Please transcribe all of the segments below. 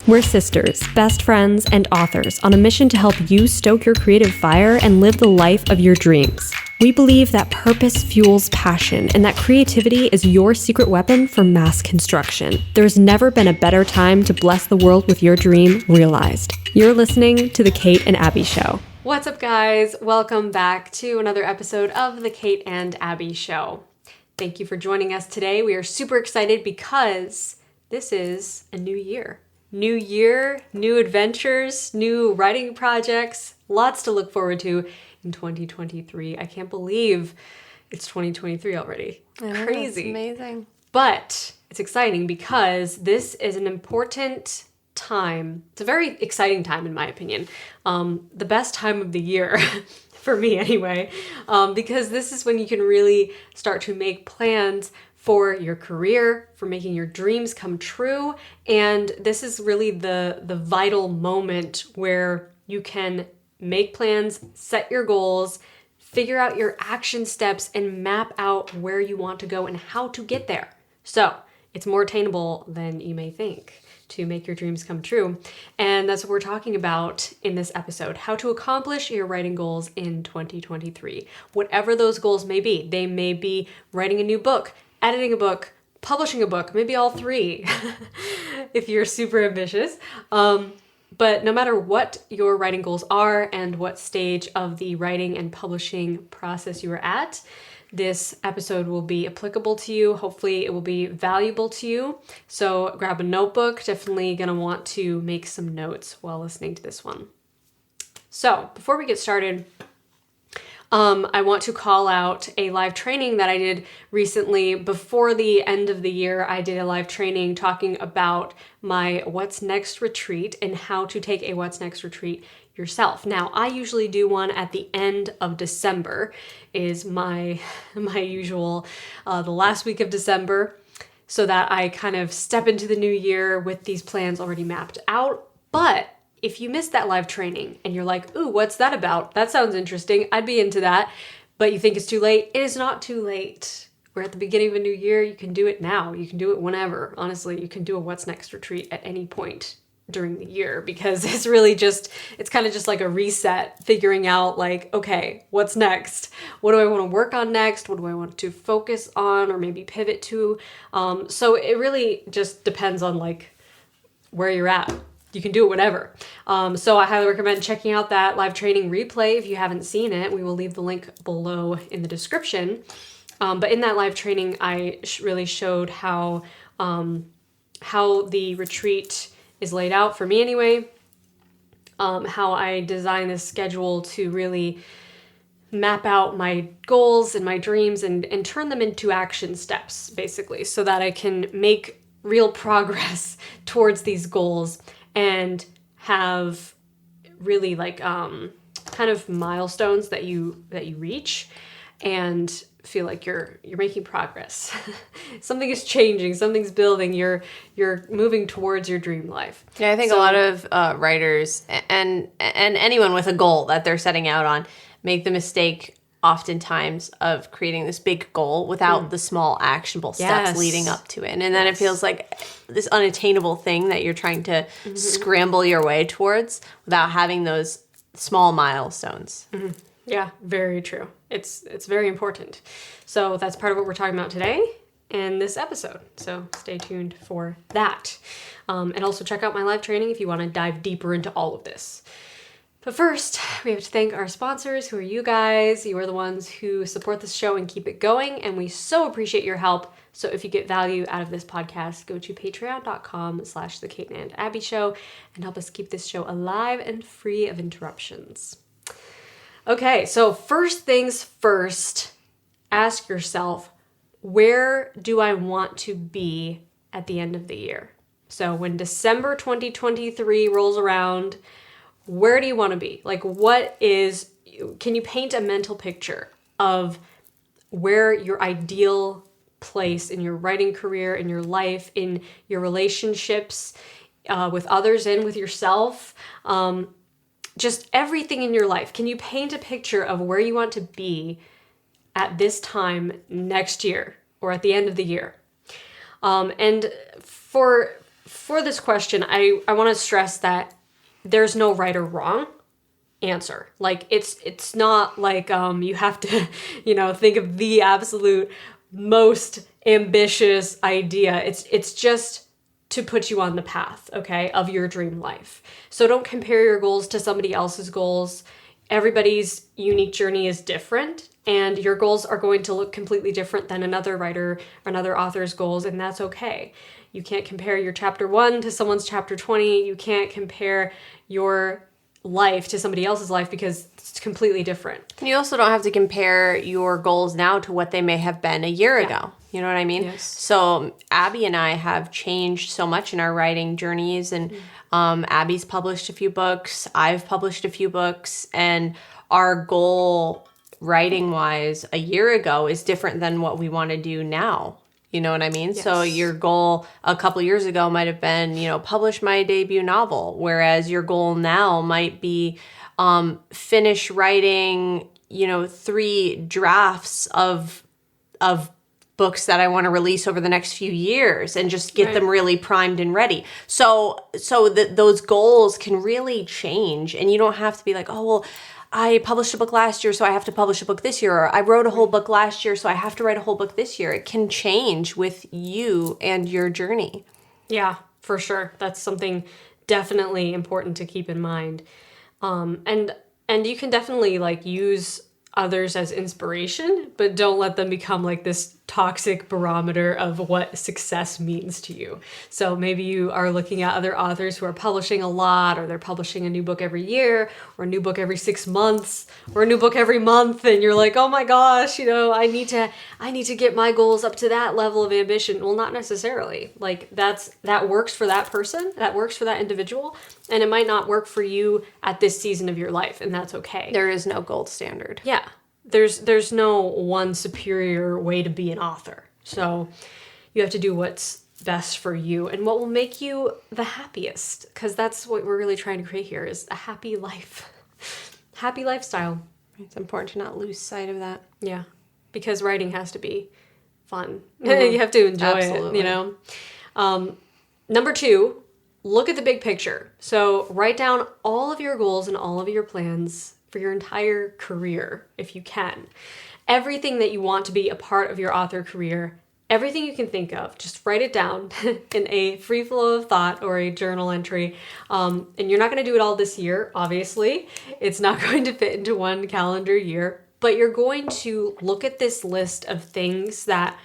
We're sisters, best friends, and authors on a mission to help you stoke your creative fire and live the life of your dreams. We believe that purpose fuels passion and that creativity is your secret weapon for mass construction. There's never been a better time to bless the world with your dream realized. You're listening to The Kate and Abbie Show. What's up, guys? Welcome back to another episode of The Kate and Abbie Show. Thank you for joining us today. We are super excited because this is a new year. New year, new adventures, new writing projects, lots to look forward to in 2023. I can't believe it's 2023 already. Crazy. It's amazing. But it's exciting because this is an important time. It's a very exciting time, in my opinion. The best time of the year, for me anyway, because this is when you can really start to make plans for your career, for making your dreams come true. And this is really the vital moment where you can make plans, set your goals, figure out your action steps, and map out where you want to go and how to get there. So it's more attainable than you may think to make your dreams come true. And that's what we're talking about in this episode, how to accomplish your writing goals in 2023. Whatever those goals may be. They may be writing a new book, editing a book, publishing a book, maybe all three, if you're super ambitious. But no matter what your writing goals are and what stage of the writing and publishing process you are at, this episode will be applicable to you. Hopefully it will be valuable to you. So grab a notebook. Definitely gonna want to make some notes while listening to this one. So before we get started, I want to call out a live training that I did recently. Before the end of the year, I did a live training talking about my What's Next retreat and how to take a What's Next retreat yourself. Now, I usually do one at the end of December, is my usual, the last week of December, so that I kind of step into the new year with these plans already mapped out. But if you missed that live training and you're like, ooh, what's that about? That sounds interesting. I'd be into that. But you think it's too late. It is not too late. We're at the beginning of a new year. You can do it now. You can do it whenever. Honestly, you can do a What's Next retreat at any point during the year, because it's really just, it's kind of just like a reset, figuring out like, okay, what's next? What do I want to work on next? What do I want to focus on or maybe pivot to? So it really just depends on like where you're at. You can do it whenever. So I highly recommend checking out that live training replay if you haven't seen it. We will leave the link below in the description. But in that live training, I really showed how the retreat is laid out for me anyway. How I design this schedule to really map out my goals and my dreams and turn them into action steps, basically, so that I can make real progress towards these goals and have really like kind of milestones that you reach and feel like you're making progress. Something is changing, something's building, you're moving towards your dream life. Yeah, I think a lot of writers and anyone with a goal that they're setting out on make the mistake oftentimes of creating this big goal without the small actionable steps leading up to it. And then it feels like this unattainable thing that you're trying to scramble your way towards without having those small milestones. Mm-hmm. Yeah, very true. It's very important. So that's part of what we're talking about today in this episode. So stay tuned for that. And also check out my live training if you want to dive deeper into all of this. But first, we have to thank our sponsors, who are you guys. You are the ones who support this show and keep it going, and we so appreciate your help. So if you get value out of this podcast, go to patreon.com/The Kate and Abbie Show and help us keep this show alive and free of interruptions. Okay, so first things first, ask yourself, where do I want to be at the end of the year? So when December 2023 rolls around, where do you want to be? Like, can you paint a mental picture of where your ideal place in your writing career, in your life, in your relationships with others and with yourself, just everything in your life. Can you paint a picture of where you want to be at this time next year or at the end of the year? And for for this question, I want to stress that there's no right or wrong answer. Like it's not like you have to, think of the absolute most ambitious idea. It's just to put you on the path, okay, of your dream life. So don't compare your goals to somebody else's goals. Everybody's unique journey is different, and your goals are going to look completely different than another writer or another author's goals, and that's okay. You can't compare your chapter 1 to someone's chapter 20. You can't compare your life to somebody else's life because it's completely different. And you also don't have to compare your goals now to what they may have been a year ago. You know what I mean? Yes. So Abbie and I have changed so much in our writing journeys, and Abbie's published a few books, I've published a few books, and our goal writing wise a year ago is different than what we want to do now. You know what I mean? Yes. So your goal a couple years ago might have been, publish my debut novel, whereas your goal now might be finish writing, 3 drafts of books that I want to release over the next few years and just get them really primed and ready. So that those goals can really change, and you don't have to be like, oh, well, I published a book last year, so I have to publish a book this year. Or I wrote a whole book last year, so I have to write a whole book this year. It can change with you and your journey. Yeah, for sure. That's something definitely important to keep in mind. And you can definitely use others as inspiration, but don't let them become this toxic barometer of what success means to you. So maybe you are looking at other authors who are publishing a lot, or they're publishing a new book every year, or a new book every 6 months, or a new book every month, and you're like, oh my gosh, I need to get my goals up to that level of ambition. Well, not necessarily. That works for that person, that works for that individual, and it might not work for you at this season of your life, and that's okay. There is no gold standard. Yeah. There's no one superior way to be an author. So you have to do what's best for you and what will make you the happiest, because that's what we're really trying to create here, is a happy life. Happy lifestyle. It's important to not lose sight of that. Yeah. Because writing has to be fun. Mm-hmm. You have to enjoy Absolutely. it, Number 2, look at the big picture. So write down all of your goals and all of your plans for your entire career, if you can. Everything that you want to be a part of your author career, everything you can think of, just write it down in a free flow of thought or a journal entry. And you're not going to do it all this year, obviously. It's not going to fit into one calendar year, but you're going to look at this list of things that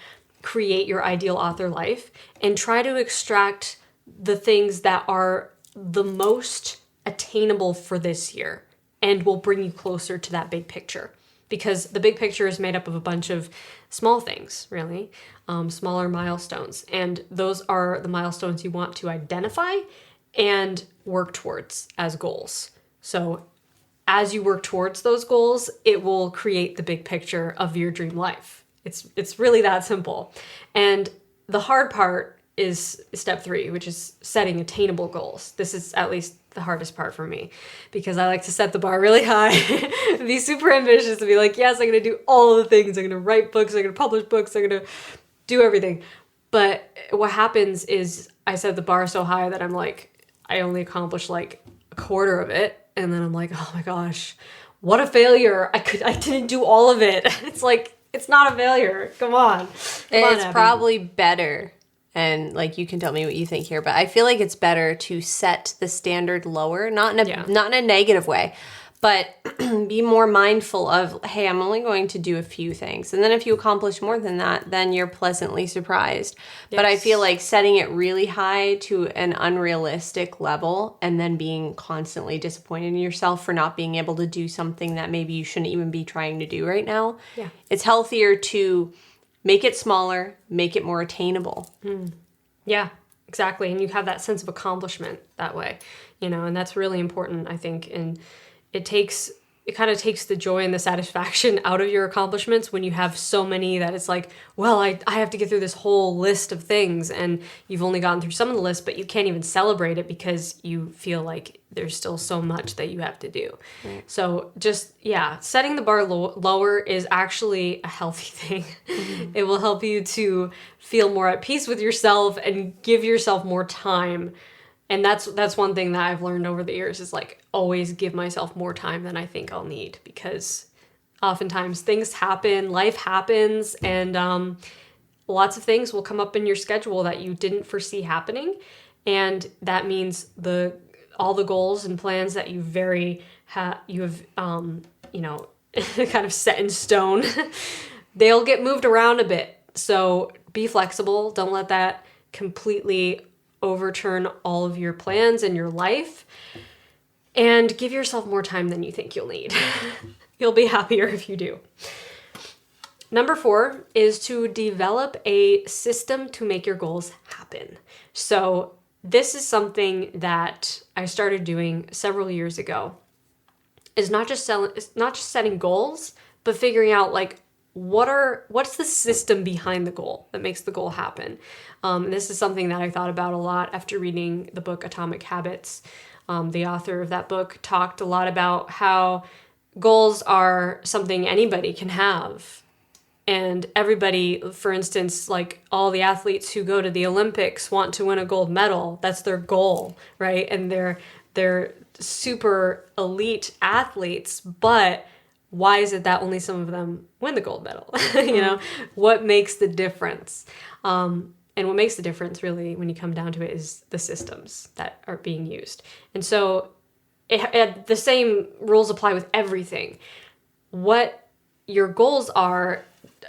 create your ideal author life and try to extract the things that are the most attainable for this year and will bring you closer to that big picture. Because the big picture is made up of a bunch of small things, really, smaller milestones. And those are the milestones you want to identify and work towards as goals. So as you work towards those goals, it will create the big picture of your dream life. It's really that simple. And the hard part is step 3, which is setting attainable goals. This is at least the hardest part for me, because I like to set the bar really high, be super ambitious, and be like, yes, I'm going to do all the things. I'm going to write books, I'm going to publish books, I'm going to do everything. But what happens is I set the bar so high that I'm like, I only accomplish a quarter of it. And then I'm like, oh my gosh, what a failure. I didn't do all of it. It's it's not a failure. Come on. It's probably better. And you can tell me what you think here, but I feel like it's better to set the standard lower, not in a negative way, but be more mindful of, hey, I'm only going to do a few things. And then if you accomplish more than that, then you're pleasantly surprised. Yes. But I feel like setting it really high to an unrealistic level and then being constantly disappointed in yourself for not being able to do something that maybe you shouldn't even be trying to do right now. Yeah. It's healthier to make it smaller, make it more attainable. Yeah, exactly. And you have that sense of accomplishment that way, and that's really important, I think. And it takes it kind of takes the joy and the satisfaction out of your accomplishments when you have so many that it's like, well, I have to get through this whole list of things, and you've only gotten through some of the list, but you can't even celebrate it because you feel like there's still so much that you have to do. Right. So just, setting the bar lower is actually a healthy thing. Mm-hmm. It will help you to feel more at peace with yourself and give yourself more time. And that's one thing that I've learned over the years is like always give myself more time than I think I'll need, because oftentimes things happen, life happens, and lots of things will come up in your schedule that you didn't foresee happening. And that means all the goals and plans that you have kind of set in stone, they'll get moved around a bit. So be flexible. Don't let that completely overturn all of your plans in your life, and give yourself more time than you think you'll need. You'll be happier if you do. Number 4 is to develop a system to make your goals happen. So this is something that I started doing several years ago. It's not just setting goals, but figuring out like what's the system behind the goal that makes the goal happen. This is something that I thought about a lot after reading the book Atomic Habits. The author of that book talked a lot about how goals are something anybody can have. And everybody, for instance, like all the athletes who go to the Olympics want to win a gold medal. That's their goal, right? And they're super elite athletes, but why is it that only some of them win the gold medal? What makes the difference? And what makes the difference really when you come down to it is the systems that are being used. And so the same rules apply with everything. What your goals are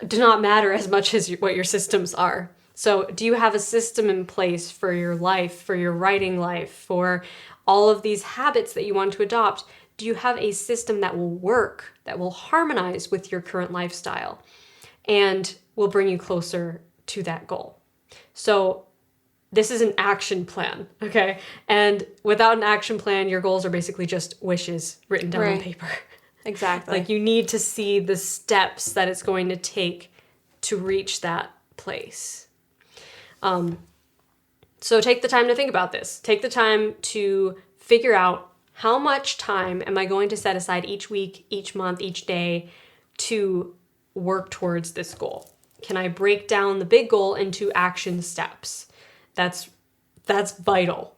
do not matter as much as what your systems are. So do you have a system in place for your life, for your writing life, for all of these habits that you want to adopt? Do you have a system that will work, that will harmonize with your current lifestyle, and will bring you closer to that goal? So this is an action plan, okay? And without an action plan, your goals are basically just wishes written down on paper. Exactly. Like you need to see the steps that it's going to take to reach that place. So take the time to think about this. Take the time to figure out how much time am I going to set aside each week, each month, each day to work towards this goal? Can I break down the big goal into action steps? That's vital,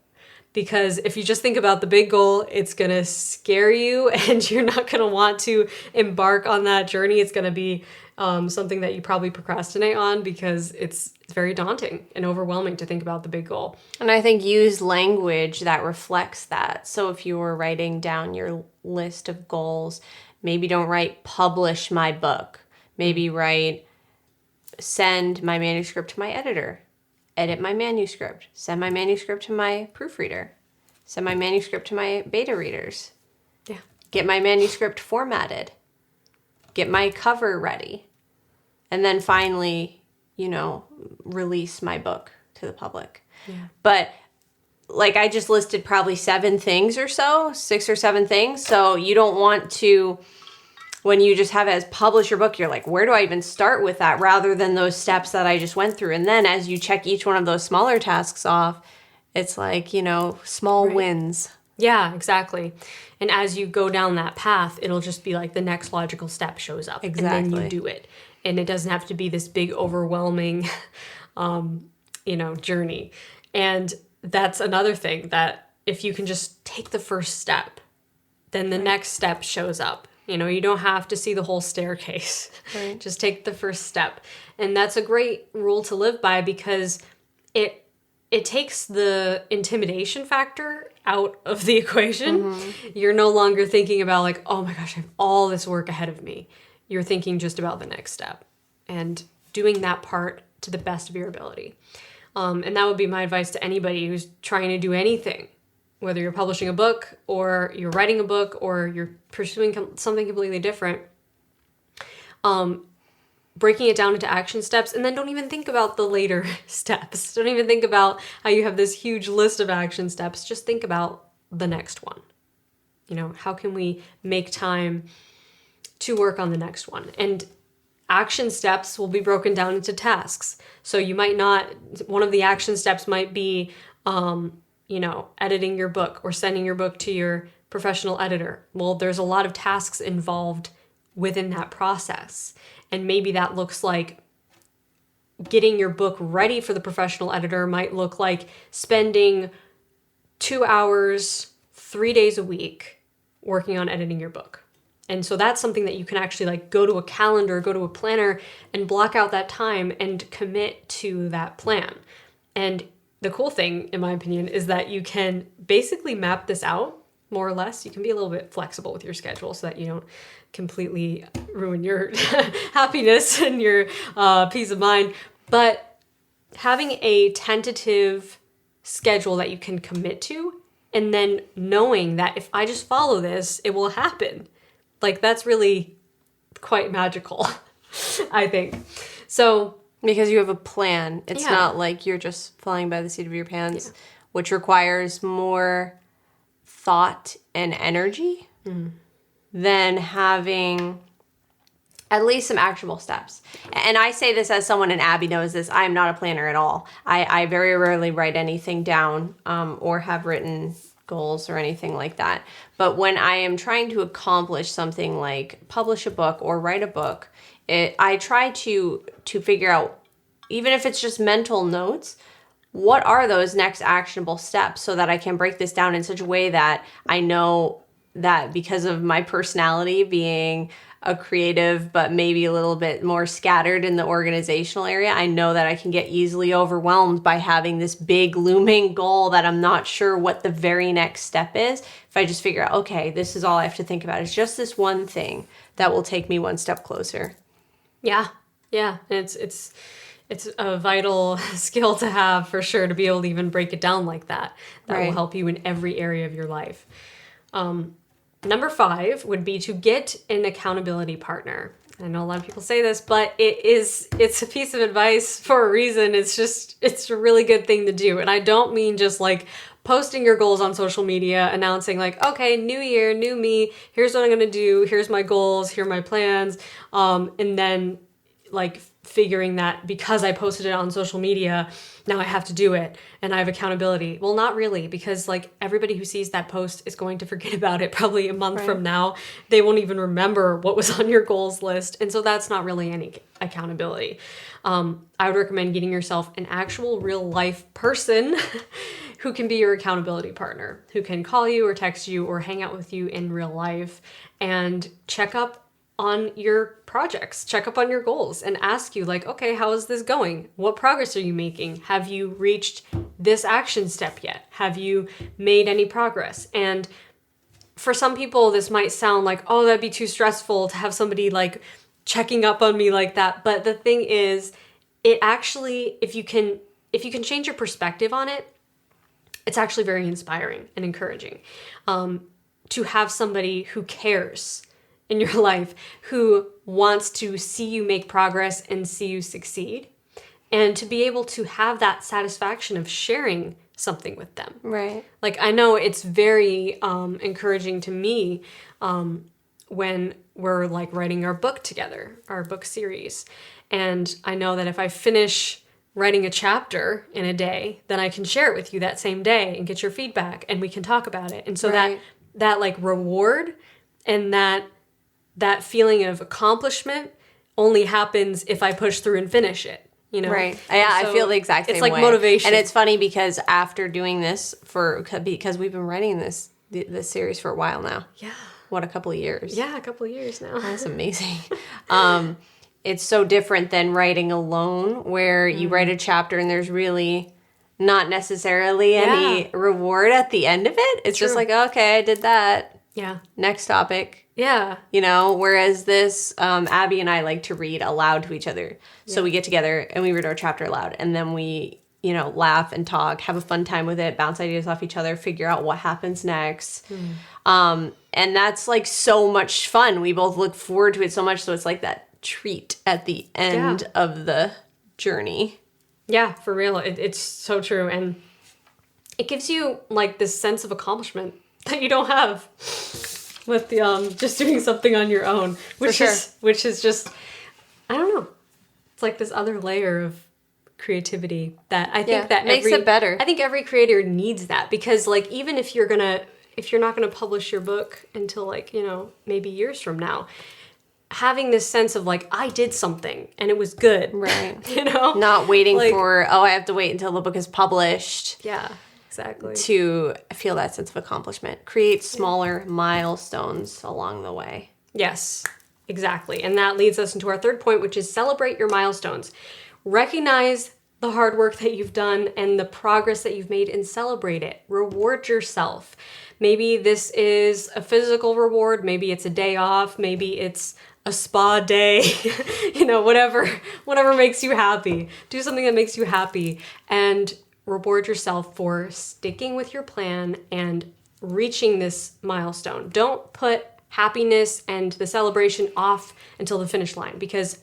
because if you just think about the big goal, it's going to scare you and you're not going to want to embark on that journey. It's going to be something that you probably procrastinate on because it's very daunting and overwhelming to think about the big goal. And I think use language that reflects that. So if you were writing down your list of goals, maybe don't write publish my book. Maybe write send my manuscript to my editor, edit my manuscript, send my manuscript to my proofreader, send my manuscript to my beta readers. Yeah. Get my manuscript formatted, get my cover ready, and then finally, release my book to the public. Yeah. But like I just listed probably 7 things or so, 6 or 7 things. So you don't want to, when you just have it as publish your book, you're like, where do I even start with that? Rather than those steps that I just went through. And then as you check each one of those smaller tasks off, it's like, small wins. Yeah, exactly. And as you go down that path, it'll just be like the next logical step shows up. Exactly. And then you do it. And it doesn't have to be this big, overwhelming, journey. And that's another thing, that if you can just take the first step, then the next step shows up. You don't have to see the whole staircase. Right. Just take the first step. And that's a great rule to live by, because it takes the intimidation factor out of the equation. Mm-hmm. You're no longer thinking about like, oh my gosh, I have all this work ahead of me. You're thinking just about the next step and doing that part to the best of your ability. And that would be my advice to anybody who's trying to do anything, whether you're publishing a book or you're writing a book or you're pursuing something completely different. Breaking it down into action steps, and then don't even think about the later steps. Don't even think about how you have this huge list of action steps. Just think about the next one. how can we make time to work on the next one? And action steps will be broken down into tasks. So you might not, one of the action steps might be, editing your book or sending your book to your professional editor. Well, there's a lot of tasks involved within that process. And maybe that looks like getting your book ready for the professional editor might look like spending 2 hours, 3 days a week working on editing your book. And so that's something that you can actually like go to a calendar, go to a planner and block out that time and commit to that plan. And the cool thing, in my opinion, is that you can basically map this out more or less. You can be a little bit flexible with your schedule so that you don't completely ruin your happiness and your peace of mind. But having a tentative schedule that you can commit to, and then knowing that if I just follow this, it will happen. Like, that's really quite magical, I think. So, because you have a plan. It's Yeah. not like you're just flying by the seat of your pants, which requires more thought and energy than having at least some actionable steps. And I say this as someone, and Abbie knows this, I am not a planner at all. I very rarely write anything down or have written goals or anything like that. But when I am trying to accomplish something like publish a book or write a book, I try to figure out, even if it's just mental notes, what are those next actionable steps so that I can break this down in such a way that I know that because of my personality being a creative but maybe a little bit more scattered in the organizational area, I know that I can get easily overwhelmed by having this big looming goal that I'm not sure what the very next step is. If I just figure out, okay, this is all I have to think about. It's just this one thing that will take me one step closer. Yeah. And it's a vital skill to have for sure, to be able to even break it down like that. That will help you in every area of your life. Number 5 would be to get an accountability partner. I know a lot of people say this, but it's a piece of advice for a reason. It's a really good thing to do. And I don't mean just like posting your goals on social media, announcing like, okay, new year, new me, here's what I'm going to do. Here's my goals. Here are my plans. And then like figuring that because I posted it on social media, now I have to do it and I have accountability. Well, not really, because like everybody who sees that post is going to forget about it probably a month from now. They won't even remember what was on your goals list. And so that's not really any accountability. I would recommend getting yourself an actual real life person who can be your accountability partner, who can call you or text you or hang out with you in real life and check up on your projects, check up on your goals and ask you like, okay, how is this going? What progress are you making? Have you reached this action step yet? Have you made any progress? And for some people, this might sound like, oh, that'd be too stressful to have somebody like checking up on me like that. But the thing is, it actually, if you can change your perspective on it, it's actually very inspiring and encouraging to have somebody who cares in your life, who wants to see you make progress and see you succeed, and to be able to have that satisfaction of sharing something with them. Right. Like, I know it's very encouraging to me when we're like writing our book together, our book series. And I know that if I finish writing a chapter in a day, then I can share it with you that same day and get your feedback and we can talk about it. And so that like reward and that feeling of accomplishment only happens if I push through and finish it, you know? Right. Yeah, So I feel the exact same way. It's like motivation. And it's funny because after doing this because we've been writing this series for a while now. Yeah. What, a couple of years? Yeah, a couple of years now. That's amazing. It's so different than writing alone, where you write a chapter and there's really not necessarily any reward at the end of it. It's just like, okay, I did that. Yeah. Next topic. Yeah. You know, whereas this, Abbie and I like to read aloud to each other. So we get together and we read our chapter aloud. And then we, laugh and talk, have a fun time with it, bounce ideas off each other, figure out what happens next. And that's like so much fun. We both look forward to it so much. So it's like that treat at the end of the journey. Yeah, for real. It's so true. And it gives you like this sense of accomplishment that you don't have with the just doing something on your own, which is just, I don't know. It's like this other layer of creativity that I think that makes it better. I think every creator needs that, because like even if you're not gonna publish your book until like, maybe years from now, having this sense of like, I did something and it was good. Right. Not waiting for, I have to wait until the book is published. Yeah, exactly. To feel that sense of accomplishment. Create smaller milestones along the way. Yes, exactly. And that leads us into our third point, which is celebrate your milestones. Recognize the hard work that you've done and the progress that you've made, and celebrate it. Reward yourself. Maybe this is a physical reward. Maybe it's a day off. Maybe it's a spa day, whatever makes you happy. Do something that makes you happy and reward yourself for sticking with your plan and reaching this milestone. Don't put happiness and the celebration off until the finish line, because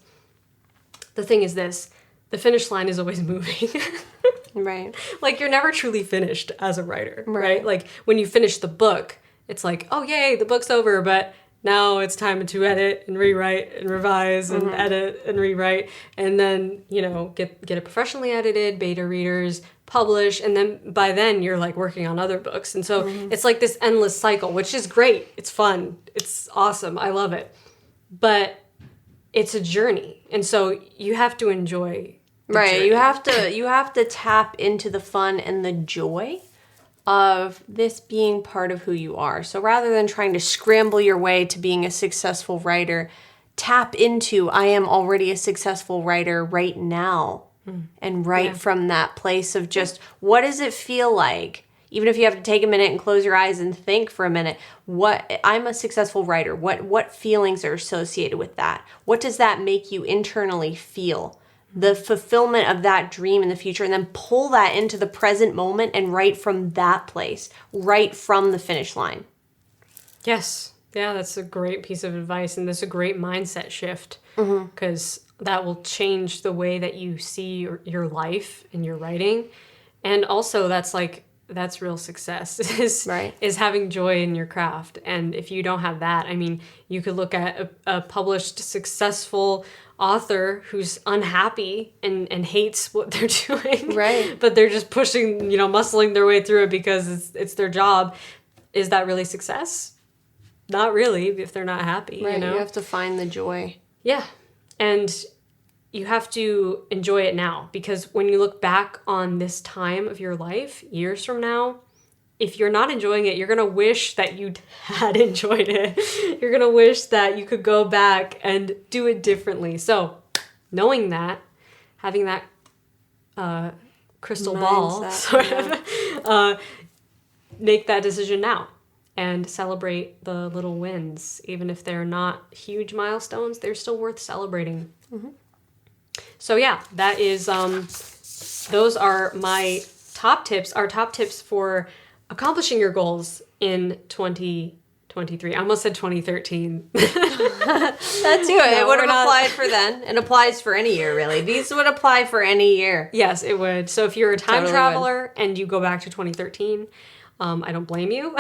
the thing is this, the finish line is always moving. Right. Like you're never truly finished as a writer, right? Like when you finish the book, it's like, oh yay, the book's over, but now it's time to edit and rewrite and revise and edit and rewrite, and then, get it professionally edited, beta readers, publish, and then by then you're like working on other books. And so it's like this endless cycle, which is great. It's fun. It's awesome. I love it. But it's a journey. And so you have to enjoy the journey. You have to tap into the fun and the joy of this being part of who you are. So rather than trying to scramble your way to being a successful writer, tap into, I am already a successful writer right now. And write from that place of just, what does it feel like? Even if you have to take a minute and close your eyes and think for a minute, I'm a successful writer. What feelings are associated with that? What does that make you internally feel? The fulfillment of that dream in the future, and then pull that into the present moment and write from that place, right from the finish line. Yes. Yeah, that's a great piece of advice, and that's a great mindset shift, because that will change the way that you see your life and your writing. And also that's real success is having joy in your craft. And if you don't have that, I mean, you could look at a published successful author who's unhappy and hates what they're doing. Right. But they're just pushing, muscling their way through it because it's their job. Is that really success? Not really, if they're not happy. Right. You have to find the joy. Yeah. And you have to enjoy it now, because when you look back on this time of your life, years from now, if you're not enjoying it, you're going to wish that you had enjoyed it. You're going to wish that you could go back and do it differently. So knowing that, having that crystal ball, sort of, make that decision now and celebrate the little wins. Even if they're not huge milestones, they're still worth celebrating. So yeah, that is, those are my top tips, our top tips for accomplishing your goals in 2023. I almost said 2013. That's it. It would have applied for then. It applies for any year, really. These would apply for any year. Yes, it would. So if you're a time traveler and you go back to 2013, I don't blame you.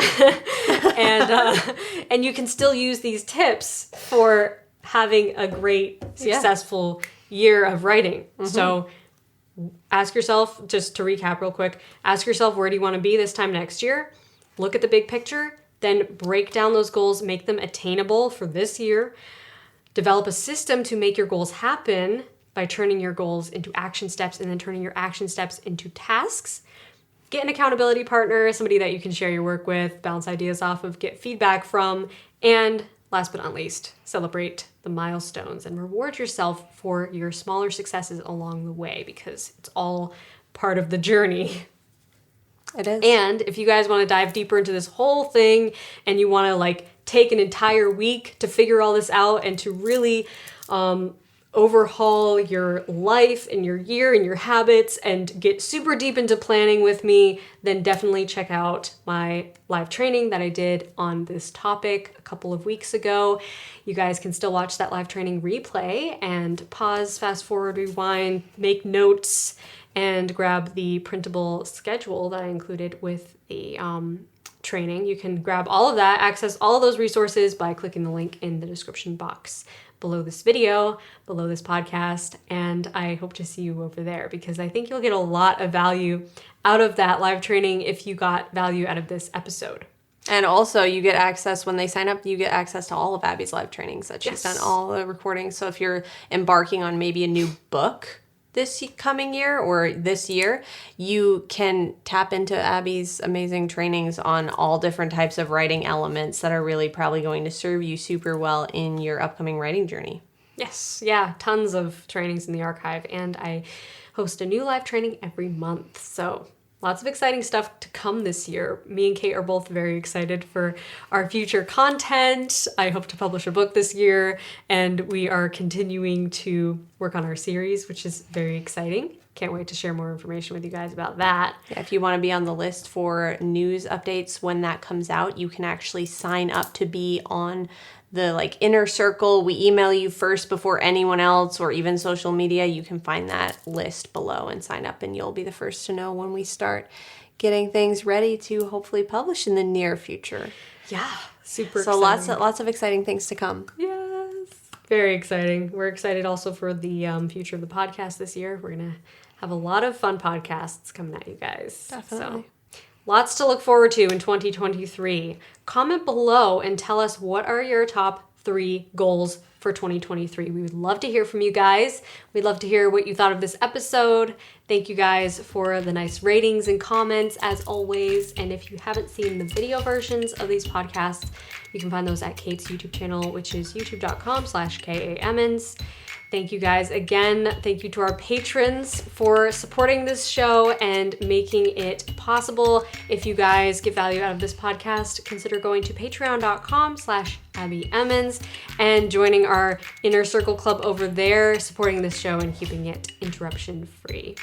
And you can still use these tips for having a great, successful year of writing. So ask yourself, just to recap real quick, ask yourself, where do you want to be this time next year? Look at the big picture, then break down those goals, make them attainable for this year. Develop a system to make your goals happen by turning your goals into action steps, and then turning your action steps into tasks. Get an accountability partner, somebody that you can share your work with, bounce ideas off of, get feedback from, and last but not least, celebrate the milestones and reward yourself for your smaller successes along the way, because it's all part of the journey. It is. And if you guys want to dive deeper into this whole thing and you want to take an entire week to figure all this out and to really overhaul your life and your year and your habits and get super deep into planning with me, then definitely check out my live training that I did on this topic a couple of weeks ago. You guys can still watch that live training replay and pause, fast forward, rewind, make notes, and grab the printable schedule that I included with the training. You can grab all of that, access all of those resources by clicking the link in the description box below this video, below this podcast, and I hope to see you over there because I think you'll get a lot of value out of that live training if you got value out of this episode. And also, you get access when they sign up. You get access to all of Abbie's live trainings that she's done, all the recordings. So if you're embarking on maybe a new book this coming year or this year, you can tap into Abbie's amazing trainings on all different types of writing elements that are really probably going to serve you super well in your upcoming writing journey. Yes, yeah, tons of trainings in the archive, and I host a new live training every month. So lots of exciting stuff to come this year. Me and Kate are both very excited for our future content. I hope to publish a book this year, and we are continuing to work on our series, which is very exciting. Can't wait to share more information with you guys about that. Yeah, if you want to be on the list for news updates when that comes out, you can actually sign up to be on the inner circle. We email you first before anyone else or even social media. You can find that list below and sign up, and you'll be the first to know when we start getting things ready to hopefully publish in the near future. Yeah, super so exciting. lots of exciting things to come. Yes, very exciting. We're excited also for the future of the podcast this year. We're gonna have a lot of fun podcasts coming at you guys. Definitely. So lots to look forward to in 2023. Comment below and tell us what are your top 3 goals for 2023. We would love to hear from you guys. We'd love to hear what you thought of this episode. Thank you guys for the nice ratings and comments as always. And if you haven't seen the video versions of these podcasts, you can find those at Kate's YouTube channel, which is youtube.com/KAEmmons. Thank you guys again. Thank you to our patrons for supporting this show and making it possible. If you guys get value out of this podcast, consider going to patreon.com/AbbieEmmons and joining our Inner Circle Club over there, supporting this show and keeping it interruption free.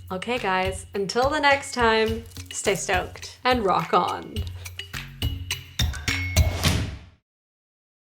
Okay, guys, until the next time, Stay stoked and rock on.